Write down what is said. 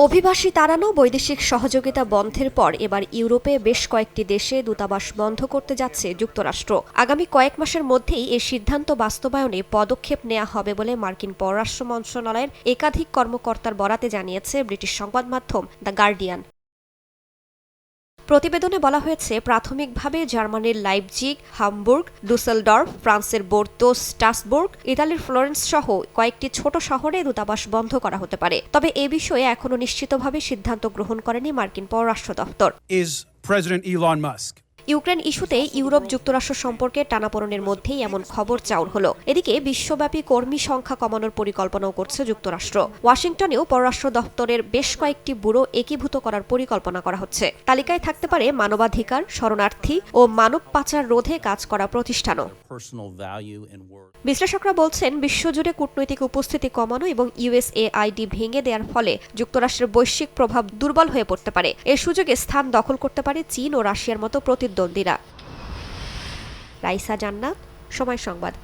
অভিবাসী তাড়ানো, বৈদেশিক সহযোগিতা বন্ধের পর এবার ইউরোপে বেশ কয়েকটি দেশে দূতাবাস বন্ধ করতে যাচ্ছে যুক্তরাষ্ট্র। আগামী কয়েক মাসের মধ্যেই এই সিদ্ধান্ত বাস্তবায়নে পদক্ষেপ নেওয়া হবে বলে মার্কিন পররাষ্ট্র মন্ত্রণালয়ের একাধিক কর্মকর্তার বরাতে জানিয়েছে ব্রিটিশ সংবাদ মাধ্যম দ্য গার্ডিয়ান। প্রতিবেদনে বলা হয়েছে, প্রাথমিকভাবে জার্মানির লাইপজিগ, হামবুর্গ, ডুসেলডর্ফ, ফ্রান্সের বোর্তো, স্ট্রাসবুর্গ, ইতালির ফ্লোরেন্স সহ কয়েকটি ছোট শহরে দূতাবাস বন্ধ করা হতে পারে। তবে এ বিষয়ে এখনো নিশ্চিতভাবে সিদ্ধান্ত গ্রহণ করেনি মার্কিন পররাষ্ট্র দপ্তর। ইউক্রেন ইস্যুতে ইউরোপ যুক্তরাষ্ট্র সম্পর্কে টানাপোড়েনের মধ্যেই এমন খবর চাউর হলো। এদিকে বিশ্বব্যাপী কর্মী সংখ্যা কমানোর পরিকল্পনাও করছে যুক্তরাষ্ট্র। ওয়াশিংটনেও পররাষ্ট্র দপ্তরের বেশ কয়েকটি ব্যুরো একীভূত করার পরিকল্পনা করা হচ্ছে। তালিকায় থাকতে পারে মানবাধিকার, শরণার্থী ও মানব পাচার রোধে কাজ করা প্রতিষ্ঠানও। বিশ্লেষকরা বলছেন, বিশ্বজুড়ে কূটনৈতিক উপস্থিতি কমানো এবং ইউএসএআইডি ভেঙে দেওয়ার ফলে যুক্তরাষ্ট্রের বৈশ্বিক প্রভাব দুর্বল হয়ে পড়তে পারে। এর সুযোগে স্থান দখল করতে পারে চীন ও রাশিয়ার মতো প্রতিদ্বন্দ্বীরা। রাইসা জান্নাত, সময় সংবাদ।